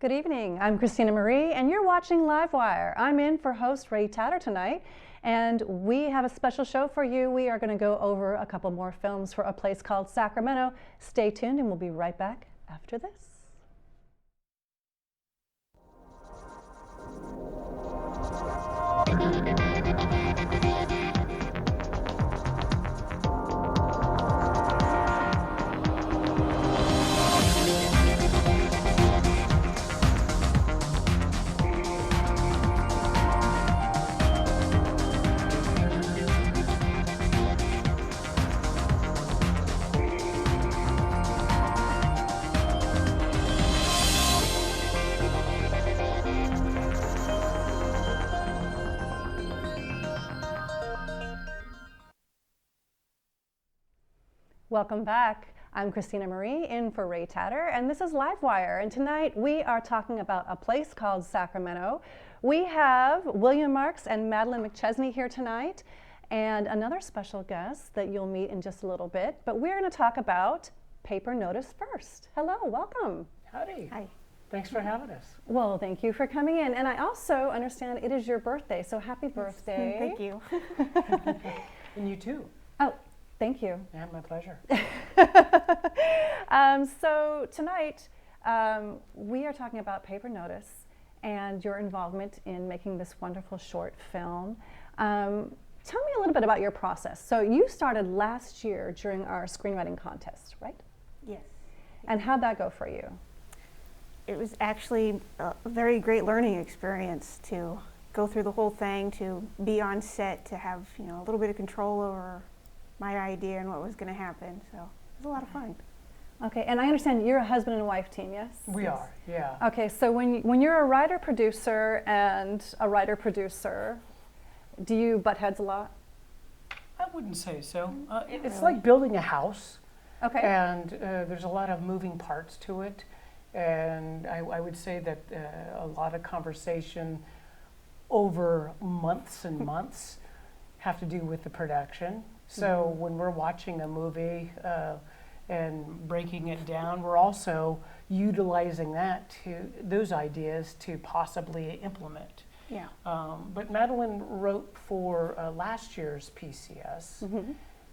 Good evening. I'm Christina Marie, and you're watching LiveWire. I'm in for host Ray Tatter tonight, and we have a special show for you. We are going to go over a couple more films for a place called Sacramento. Stay tuned, and we'll be right back after this. Welcome back. I'm Christina Marie, in for Ray Tatter, and this is LiveWire. And tonight we are talking about a place called Sacramento. We have William Marks and Madeline McChesney here tonight, and another special guest that you'll meet in just a little bit. But we're going to talk about Paper Notice first. Hello, welcome. Howdy. Hi. Thanks for having us. Well, thank you for coming in. And I also understand it is your birthday, so happy birthday. Thank you. And you too. Oh, thank you. Yeah, my pleasure. So tonight we are talking about Paper Notice and your involvement in making this wonderful short film. Tell me a little bit about your process. So you started last year during our screenwriting contest, right? Yes. And how'd that go for you? It was actually a very great learning experience to go through the whole thing, to be on set, to have a little bit of control over my idea and what was going to happen. So it was a lot of fun. Okay, and I understand you're a husband and wife team, yes? We are, yeah. Okay, so when you're a writer-producer and a writer-producer, do you butt heads a lot? I wouldn't say so. It's Really? like building a house. Okay. And there's a lot of moving parts to it. And I would say that a lot of conversation over months and months have to do with the production. So when we're watching a movie and breaking it down, we're also utilizing those ideas to possibly implement. Yeah. But Madeline wrote for last year's PCS,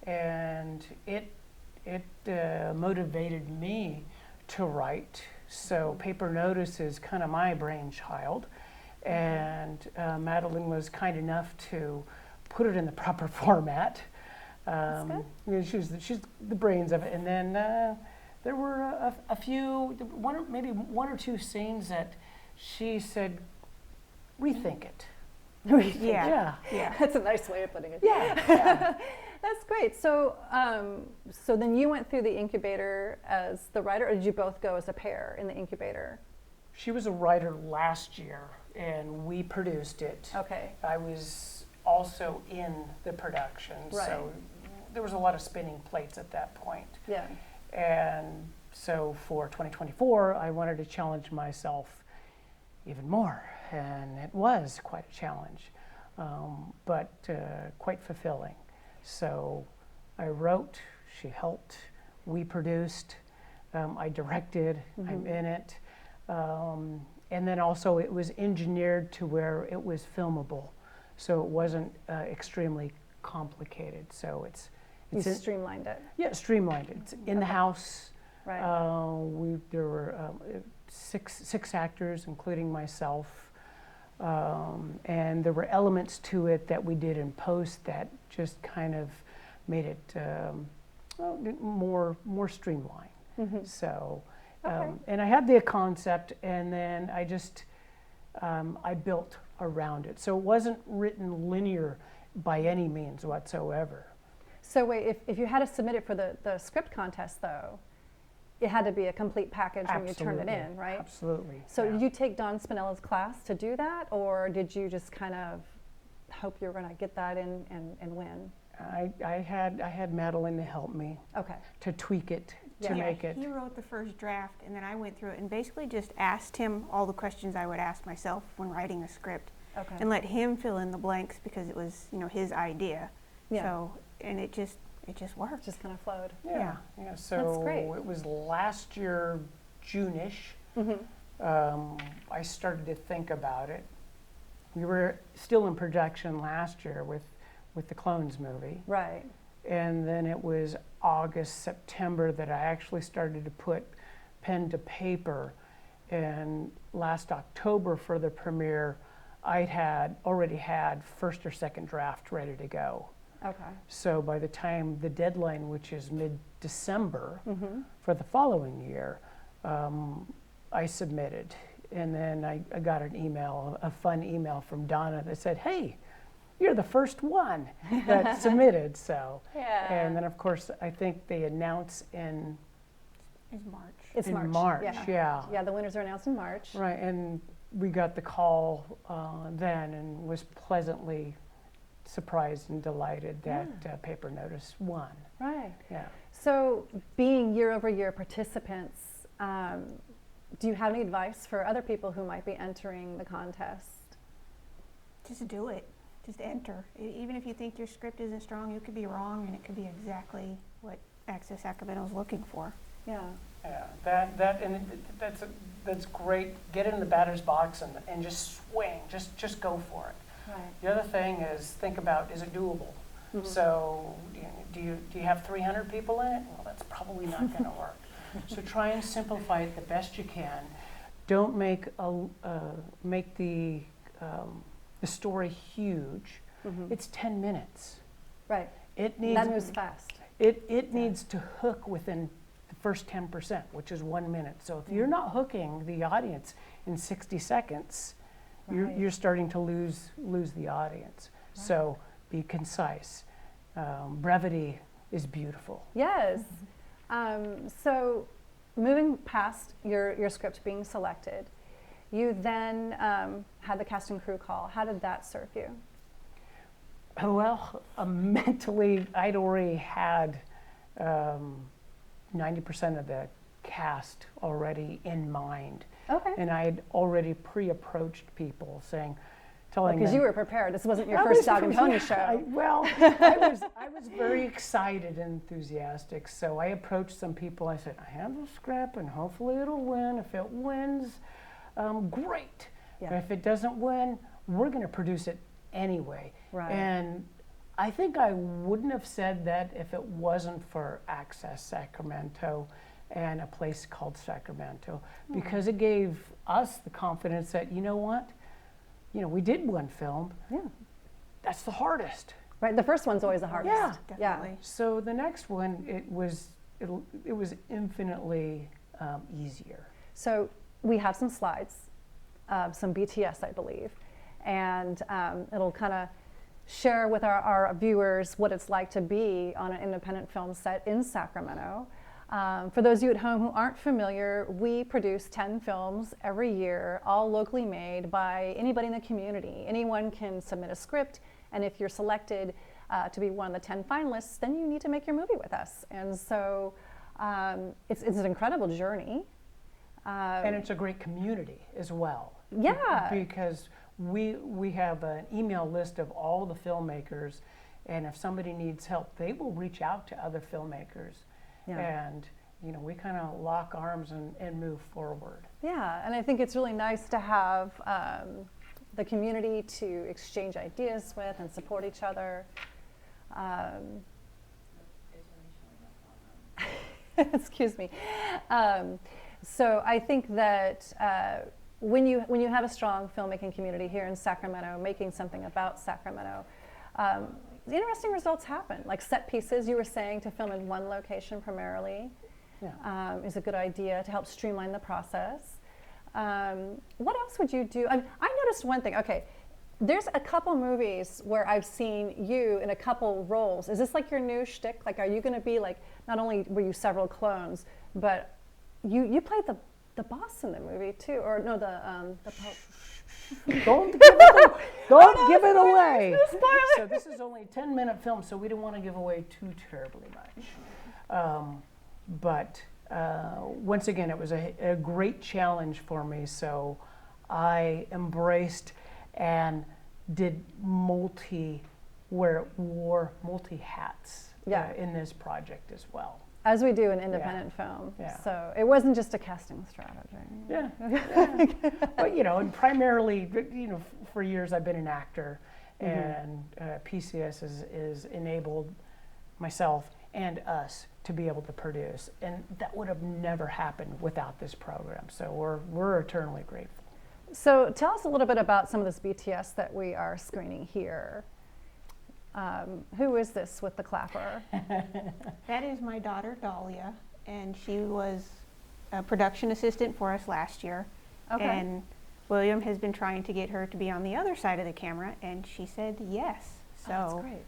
and it motivated me to write. So Paper Notice is kind of my brainchild, and Madeline was kind enough to put it in the proper format. She's the brains of it, and then there were a few, maybe one or two scenes that she said, rethink it. Yeah. That's a nice way of putting it. Yeah. That's great. So, so then you went through the incubator as the writer, or did you both go as a pair in the incubator? She was a writer last year, and we produced it. Okay. I was also in the production, so there was a lot of spinning plates at that point. Yeah. And so for 2024, I wanted to challenge myself even more, and it was quite a challenge, but quite fulfilling. So I wrote, she helped, we produced, I directed, I'm in it, and then also it was engineered to where it was filmable, so it wasn't extremely complicated. So You streamlined it. Yeah, streamlined it. It's in the house. Right. There were six actors, including myself. And there were elements to it that we did in post that just kind of made it more streamlined. So, and I had the concept, and then I just I built around it. So it wasn't written linear by any means whatsoever. So wait, if you had to submit it for the script contest, though, it had to be a complete package when you turned it in, right? Absolutely. So yeah. did you take Don Spinella's class to do that, or did you just kind of hope you were going to get that in and win? I had Madeline to help me. Okay. To tweak it, to Yeah, make it. he wrote the first draft, and then I went through it and basically just asked him all the questions I would ask myself when writing a script, Okay. and let him fill in the blanks because it was his idea. Yeah. So, and it just worked. Just kind of flowed. Yeah. So That's great. it was last year, June-ish, I started to think about it. We were still in production last year with the Clones movie. Right. And then it was August, September that I actually started to put pen to paper. And last October for the premiere, I already had first or second draft ready to go. Okay. So by the time the deadline, which is mid-December for the following year, I submitted. And then I got an email, a fun email from Donna that said, "Hey, you're the first one that submitted." So, Yeah. and then of course I think they announce in March. It's March. March, Yeah. Yeah, the winners are announced in March. Right, and we got the call then and was pleasantly surprised and delighted that Paper Notice won. Right. Yeah. So, being year-over-year participants, do you have any advice for other people who might be entering the contest? Just do it. Just enter. Even if you think your script isn't strong, you could be wrong, and it could be exactly what Access Sacramento is looking for. Yeah. Yeah, that's great. Get it in the batter's box and just swing. Just go for it. Right. The other thing is think about, is it doable? So do you have 300 people in it? Well, that's probably not going to work. So try and simplify it the best you can. Don't make the story huge. It's 10 minutes. Right. It needs That moves fast. It needs to hook within the first 10%, which is 1 minute. So if you're not hooking the audience in 60 seconds, you're starting to lose the audience. Right. So be concise. Brevity is beautiful. Yes. So moving past your script being selected, you then had the cast and crew call. How did that serve you? Well, mentally, I'd already had 90% of the cast already in mind. Okay. And I'd already pre-approached people telling them. Because you were prepared. This wasn't your first Dog and Pony show. I was very excited and enthusiastic. So I approached some people. I said, I have the script and hopefully it'll win. If it wins, great. Yeah. But if it doesn't win, we're going to produce it anyway. Right. And I think I wouldn't have said that if it wasn't for Access Sacramento and a place called Sacramento, because it gave us the confidence that, you know what, we did one film. Yeah. That's the hardest. Right. The first one's always the hardest. Yeah, definitely. So the next one, it was infinitely easier. So we have some slides, some BTS, I believe, and it'll kind of share with our viewers what it's like to be on an independent film set in Sacramento. For those of you at home who aren't familiar, we produce 10 films every year, all locally made by anybody in the community. Anyone can submit a script, and if you're selected to be one of the 10 finalists, then you need to make your movie with us. And so it's an incredible journey. And it's a great community as well. Yeah. Because we have an email list of all the filmmakers, and if somebody needs help, they will reach out to other filmmakers. Yeah. And we kind of lock arms and move forward. Yeah, and I think it's really nice to have the community to exchange ideas with and support each other. Excuse me. So I think that when you have a strong filmmaking community here in Sacramento, making something about Sacramento, interesting results happen. Like set pieces, you were saying, to film in one location primarily, is a good idea to help streamline the process. What else would you do? I noticed one thing. Okay, there's a couple movies where I've seen you in a couple roles. Is this like your new shtick? Like, are you going to be like, not only were you several clones, but you played the boss in the movie too, or no, the Pope. Don't give it away. Spoiler. So this is only a 10-minute film, so we don't want to give away too terribly much. But once again, it was a great challenge for me, so I embraced and wore multi hats in this project as well. As we do in independent film. Yeah. So it wasn't just a casting strategy. Yeah, yeah. But you know, and primarily, you know, for years I've been an actor, and PCS is enabled myself and us to be able to produce, and that would have never happened without this program. So we're eternally grateful. So tell us a little bit about some of this BTS that we are screening here. Who is this with the clapper? That is my daughter, Dahlia, and she was a production assistant for us last year. Okay. And William has been trying to get her to be on the other side of the camera, and she said yes. So Oh, that's great.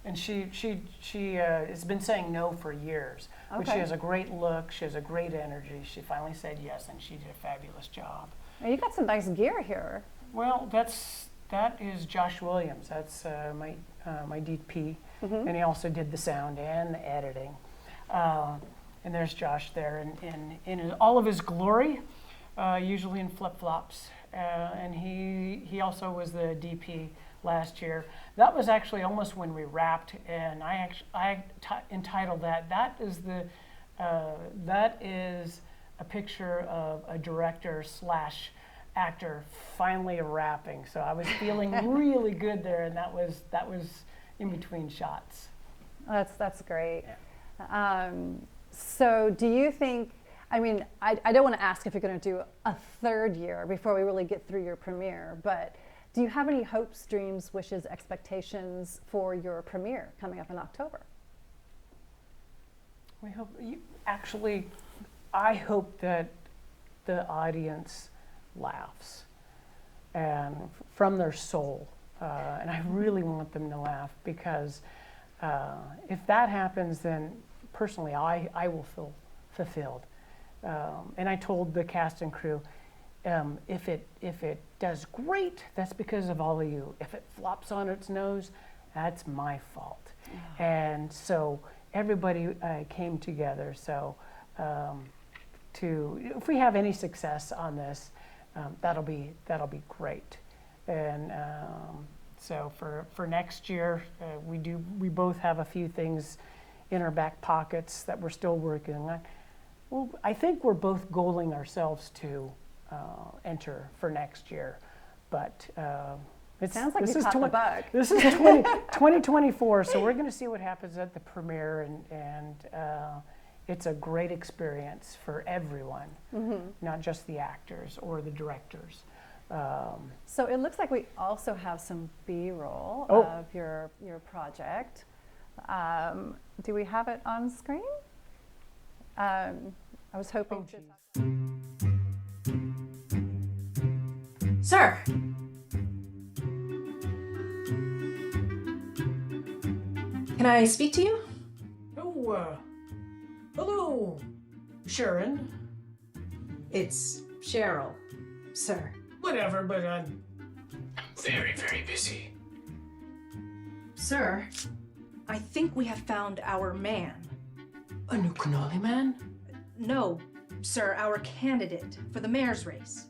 And she has been saying no for years, but she Okay. has a great look. She has a great energy. She finally said yes, and she did a fabulous job. Now, you got some nice gear here. Well, that is Josh Williams. That's my DP, and he also did the sound and the editing. And there's Josh there in all of his glory, usually in flip-flops. And he also was the DP last year. That was actually almost when we wrapped, and I entitled that. That is a picture of a director / actor finally wrapping. So I was feeling really good there, and that was in between shots. That's great. So do you think, I mean, I don't want to ask if you're going to do a third year before we really get through your premiere, but do you have any hopes, dreams, wishes, expectations for your premiere coming up in October? We hope I hope that the audience laughs and from their soul, and I really want them to laugh, because if that happens, then personally I will feel fulfilled. And I told the cast and crew, if it does great, that's because of all of you. If it flops on its nose, that's my fault. And so everybody came together. So if we have any success on this, that'll be great. And so for next year, we both have a few things in our back pockets that we're still working on. Well, I think we're both goaling ourselves to enter for next year, but it Sounds like you caught the bug. This is 2024, so we're going to see what happens at the premiere, and it's a great experience for everyone, not just the actors or the directors. So it looks like we also have some B-roll Oh. of your project. Do we have it on screen? I was hoping to. Sir! Can I speak to you? Oh, hello, Sharon. It's Cheryl, sir. Whatever, but I'm very, very busy. Sir, I think we have found our man. A new cannoli man? No, sir, our candidate for the mayor's race.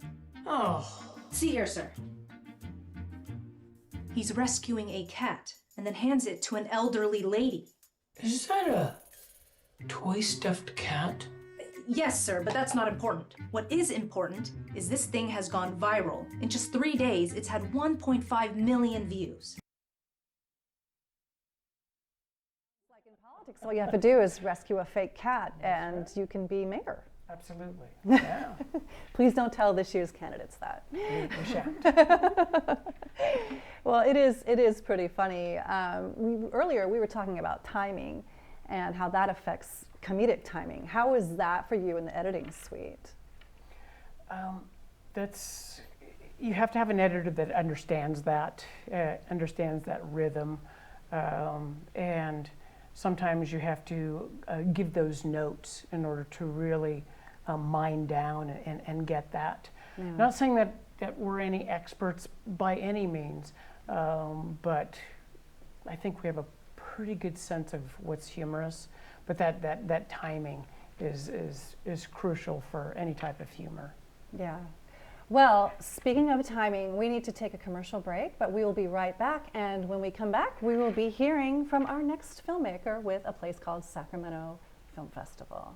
Oh. See here, sir. He's rescuing a cat and then hands it to an elderly lady. Is that a toy stuffed cat? Yes, sir, but that's not important. What is important is this thing has gone viral. In just 3 days, it's had 1.5 million views. Like in politics, all you have to do is rescue a fake cat and you can be mayor. Absolutely. Yeah. Please don't tell this year's candidates that. We shan't. Well, it is pretty funny. Earlier we were talking about timing and how that affects comedic timing. How is that for you in the editing suite? You have to have an editor that understands that rhythm, and sometimes you have to give those notes in order to really mine down and get that. Yeah. Not saying that we're any experts by any means, but I think we have a pretty good sense of what's humorous, but that timing is crucial for any type of humor. Yeah. Well, speaking of timing, we need to take a commercial break, but we will be right back. And when we come back, we will be hearing from our next filmmaker with a place called Sacramento Film Festival.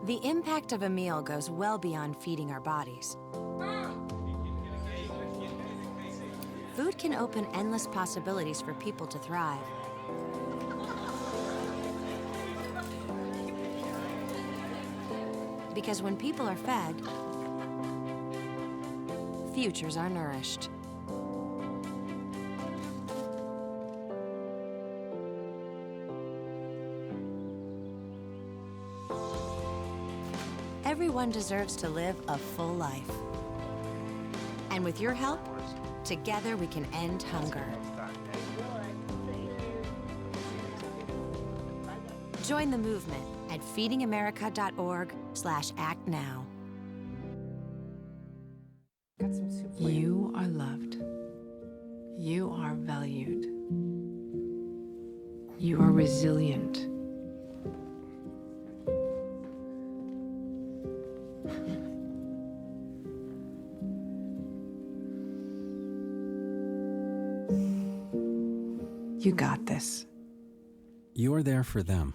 The impact of a meal goes well beyond feeding our bodies. Food can open endless possibilities for people to thrive. Because when people are fed, futures are nourished. Everyone deserves to live a full life. And with your help, together we can end hunger. Join the movement at feedingamerica.org/actnow. Got some soup for you. You are loved. You are valued. You are resilient. You got this. You're there for them.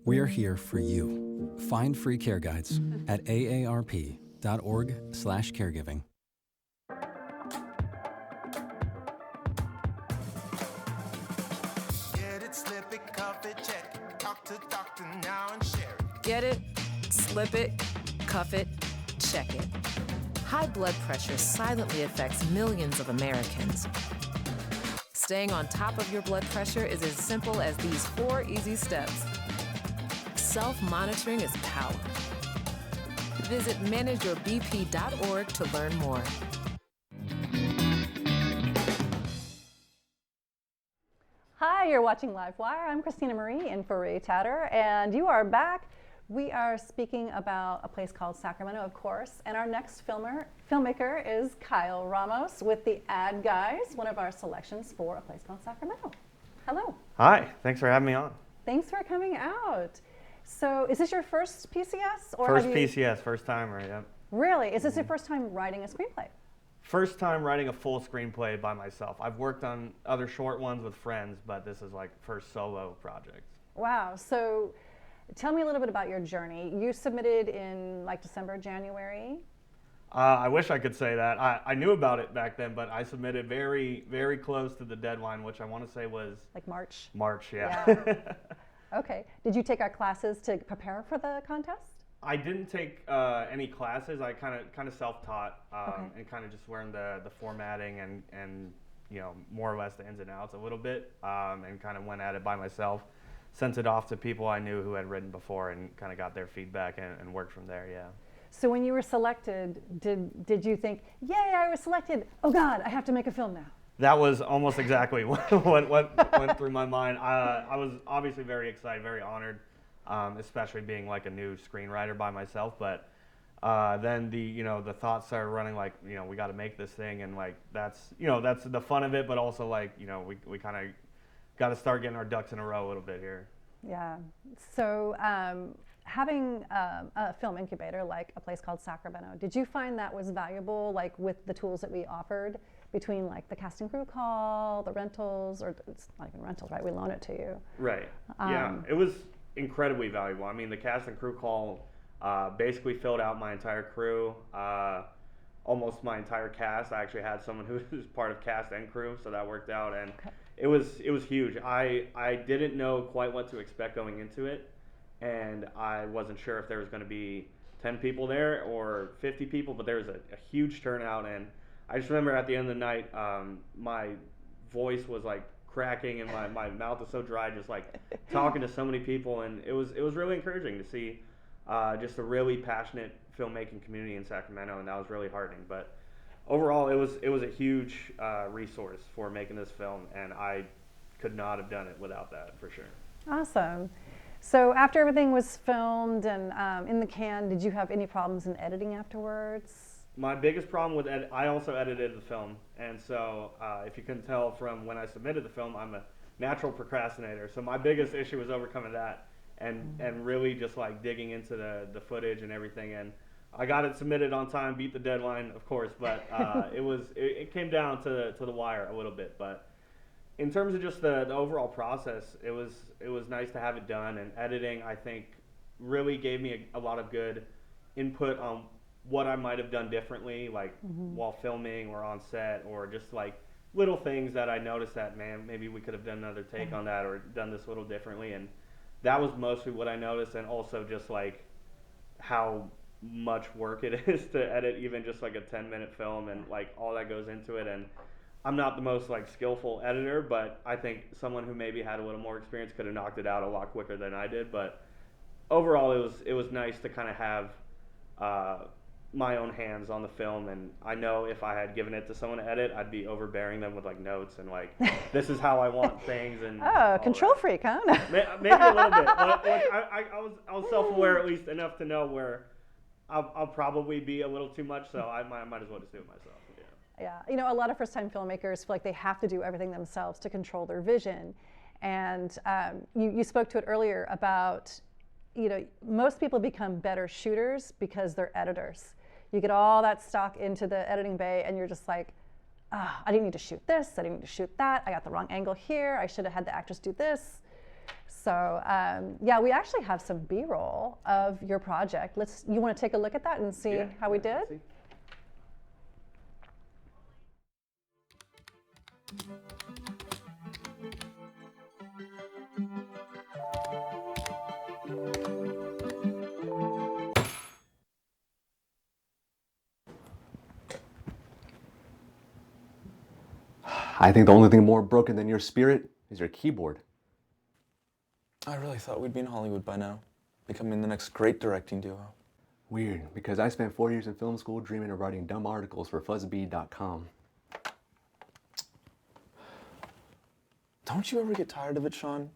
We're here for you. Find free care guides at aarp.org/caregiving. Get it, slip it, cuff it, check it. Talk to doctor now and share it. Get it, slip it, cuff it, check it. High blood pressure silently affects millions of Americans. Staying on top of your blood pressure is as simple as these 4 easy steps. Self-monitoring is power. Visit manageyourbp.org to learn more. Hi, you're watching LiveWire. I'm Christina Marie in for Ray Tatter, and you are back. We are speaking about a place called Sacramento, of course, and our next filmmaker is Kyle Ramos with The Ad Guys, one of our selections for a place called Sacramento. Hello. Hi, thanks for having me on. Thanks for coming out. So, is this your first PCS? Or First have you... PCS, first timer, yep. Really? Is this your first time writing a screenplay? First time writing a full screenplay by myself. I've worked on other short ones with friends, but this is like first solo project. Wow. So, tell me a little bit about your journey. You submitted in like December, January? I wish I could say that. I knew about it back then, but I submitted very, very close to the deadline, which I want to say was... Like March? March, yeah. Okay. Did you take our classes to prepare for the contest? I didn't take any classes. I kind of self-taught and kind of just learned the formatting and you know, more or less the ins and outs a little bit, and kind of went at it by myself. Sent it off to people I knew who had written before and kind of got their feedback and worked from there, yeah. So when you were selected, did you think, yay, I was selected, oh God, I have to make a film now? That was almost exactly what went through my mind. I was obviously very excited, very honored, especially being like a new screenwriter by myself, but then the thoughts started running like, we got to make this thing, and like that's the fun of it, but also like, we kind of got to start getting our ducks in a row a little bit here. Yeah. So having a film incubator like a place called Sacramento, did you find that was valuable, like with the tools that we offered, between like the cast and crew call, the rentals, or it's not even rentals, right? We loan it to you. Right. Yeah. It was incredibly valuable. I mean, the cast and crew call basically filled out my entire crew, almost my entire cast. I actually had someone who was part of cast and crew, so that worked out, and it was huge. I didn't know quite what to expect going into it, and I wasn't sure if there was going to be 10 people there or 50 people, but there was a huge turnout, and I just remember at the end of the night, my voice was like cracking and my mouth was so dry, just like talking to so many people, and it was really encouraging to see just a really passionate filmmaking community in Sacramento, and that was really heartening. But overall, it was a huge resource for making this film, and I could not have done it without that, for sure. Awesome. So after everything was filmed and in the can, did you have any problems in editing afterwards? My biggest problem with I also edited the film, and so if you can tell from when I submitted the film, I'm a natural procrastinator. So my biggest issue was overcoming that, and really just like digging into the footage and everything. And I got it submitted on time, beat the deadline, of course, but it came down to the wire a little bit. But in terms of just the overall process, it was nice to have it done. And editing, I think, really gave me a lot of good input on what I might have done differently, like while filming or on set, or just like little things that I noticed that, man, maybe we could have done another take on that or done this a little differently. And that was mostly what I noticed, and also just like how much work it is to edit even just like a 10-minute film, and like all that goes into it. And I'm not the most like skillful editor, but I think someone who maybe had a little more experience could have knocked it out a lot quicker than I did. But overall, it was nice to kind of have my own hands on the film. And I know if I had given it to someone to edit, I'd be overbearing them with like notes and like, this is how I want things. And control freak, huh? Maybe a little bit. But like, I was self-aware at least enough to know where I'll probably be a little too much, so I might as well just do it myself. Yeah, you know, a lot of first-time filmmakers feel like they have to do everything themselves to control their vision. And you spoke to it earlier about, you know, most people become better shooters because they're editors. You get all that stock into the editing bay, and you're just like, I didn't need to shoot this, I didn't need to shoot that, I got the wrong angle here, I should have had the actress do this. So yeah, we actually have some B-roll of your project. You want to take a look at that and see how we did? I think the only thing more broken than your spirit is your keyboard. I really thought we'd be in Hollywood by now, becoming the next great directing duo. Weird, because I spent 4 years in film school dreaming of writing dumb articles for fuzzbee.com. Don't you ever get tired of it, Sean?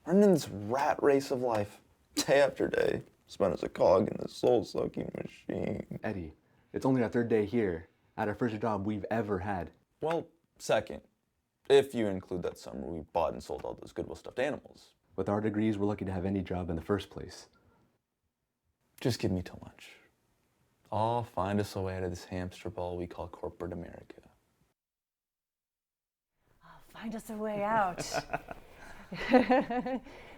Running in this rat race of life, day after day, spent as a cog in this soul-sucking machine. Eddie, it's only our third day here, at our first job we've ever had. Well, second, if you include that summer we bought and sold all those Goodwill stuffed animals. With our degrees, we're lucky to have any job in the first place. Just give me till lunch. I'll find us a way out of this hamster ball we call corporate America. Find us a way out.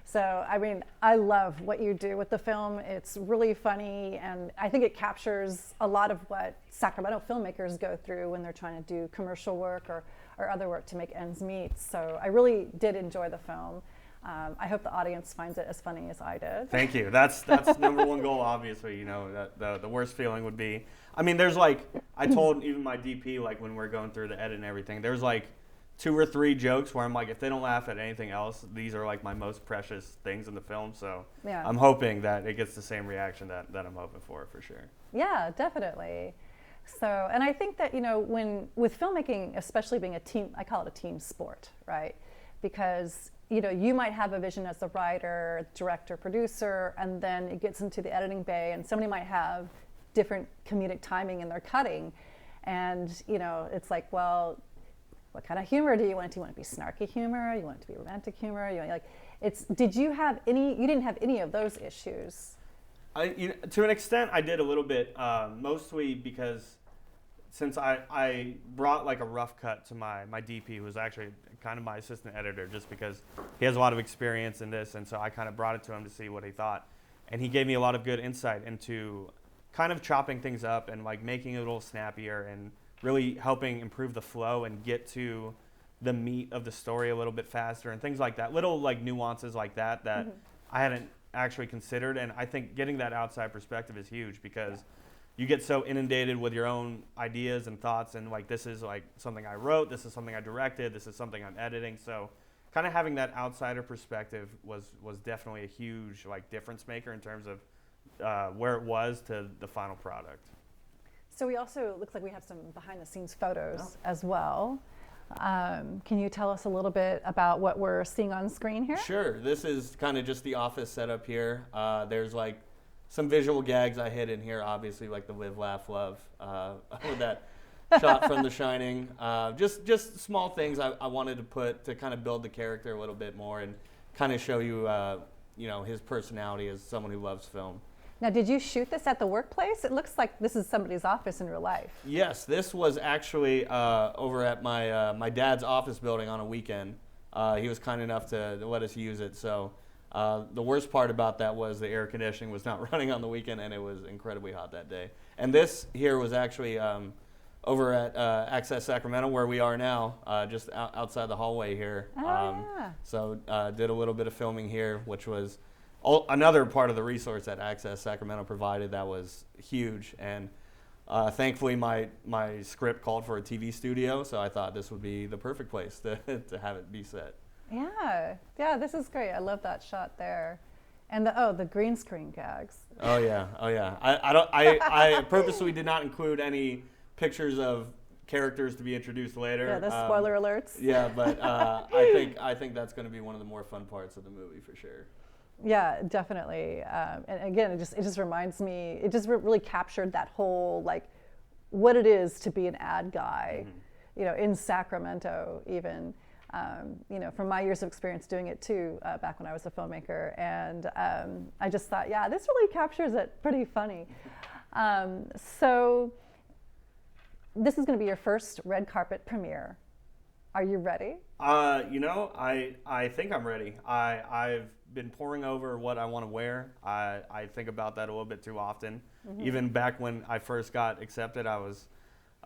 So, I mean, I love what you do with the film. It's really funny, and I think it captures a lot of what Sacramento filmmakers go through when they're trying to do commercial work or other work to make ends meet. So I really did enjoy the film. I hope the audience finds it as funny as I did. Thank you. That's number one goal, obviously. You know, that the worst feeling would be, I mean, there's like, I told even my DP, like when we're going through the edit and everything, there's like 2 or 3 jokes where I'm like, if they don't laugh at anything else, these are like my most precious things in the film. So yeah. I'm hoping that it gets the same reaction that I'm hoping for sure. Yeah, definitely. So, and I think that, you know, with filmmaking, especially being a team, I call it a team sport, right? Because, you know, you might have a vision as a writer, director, producer, and then it gets into the editing bay, and somebody might have different comedic timing in their cutting. And, you know, it's like, well, what kind of humor do you want? Do you want it to be snarky humor? You want it to be romantic humor? You want, like, you didn't have any of those issues? To an extent, I did a little bit, mostly because since I brought like a rough cut to my DP, who was actually kind of my assistant editor, just because he has a lot of experience in this, and so I kind of brought it to him to see what he thought. And he gave me a lot of good insight into kind of chopping things up and like making it a little snappier and really helping improve the flow and get to the meat of the story a little bit faster and things like that. Little like nuances like that I hadn't actually considered, and I think getting that outside perspective is huge because you get so inundated with your own ideas and thoughts, and like, this is like something I wrote, this is something I directed, this is something I'm editing. So kind of having that outsider perspective was definitely a huge like difference maker in terms of where it was to the final product. So we also, looks like we have some behind the scenes photos as well. Can you tell us a little bit about what we're seeing on screen here? Sure. This is kind of just the office setup here. There's like some visual gags I hid in here, obviously, like the live, laugh, love, with that shot from The Shining. Just small things I wanted to put to kind of build the character a little bit more and kind of show you, his personality as someone who loves film. Now, did you shoot this at the workplace? It looks like this is somebody's office in real life. Yes, this was actually over at my dad's office building on a weekend. He was kind enough to let us use it. So the worst part about that was the air conditioning was not running on the weekend, and it was incredibly hot that day. And this here was actually over at Access Sacramento, where we are now, just outside the hallway here. Yeah. So did a little bit of filming here, which was another part of the resource that Access Sacramento provided that was huge. And thankfully my script called for a TV studio, so I thought this would be the perfect place to have it be set. Yeah, this is great. I love that shot there. And the green screen gags. Oh yeah. I purposely did not include any pictures of characters to be introduced later. Yeah, the spoiler alerts. Yeah, but I think that's going to be one of the more fun parts of the movie for sure. Yeah, definitely. And again, it just reminds me. It just really captured that whole like what it is to be an ad guy, in Sacramento even. From my years of experience doing it too, back when I was a filmmaker, and I just thought, this really captures it. Pretty funny. So this is going to be your first red carpet premiere. Are you ready? I think I'm ready. I've been poring over what I want to wear. I think about that a little bit too often. Even back when I first got accepted, I was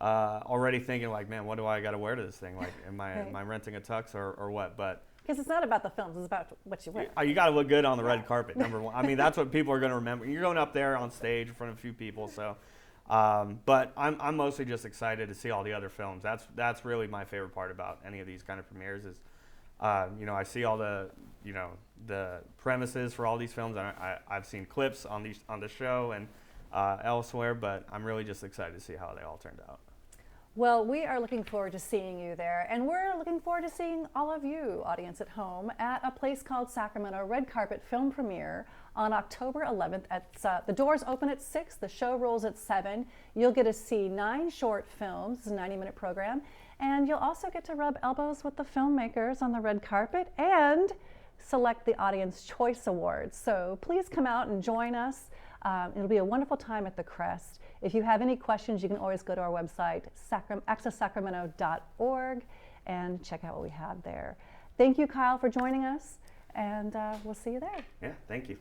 already thinking like, man, what do I got to wear to this thing? Like, am I renting a tux or what? But because it's not about the films, it's about what you wear. You got to look good on the red carpet, number one. I mean, that's what people are going to remember. You're going up there on stage in front of a few people, so. But I'm mostly just excited to see all the other films. That's really my favorite part about any of these kind of premieres is, I see all the premises for all these films. And I've seen clips on the show and elsewhere, but I'm really just excited to see how they all turned out. Well, we are looking forward to seeing you there, and we're looking forward to seeing all of you, audience at home, at a place called Sacramento Red Carpet Film Premiere on October 11th. The doors open at 6, the show rolls at 7. You'll get to see 9 short films, it's a 90-minute program, and you'll also get to rub elbows with the filmmakers on the red carpet and select the Audience Choice Awards. So please come out and join us. It'll be a wonderful time at the Crest. If you have any questions, you can always go to our website, accesssacramento.org, and check out what we have there. Thank you, Kyle, for joining us, and we'll see you there. Yeah, thank you.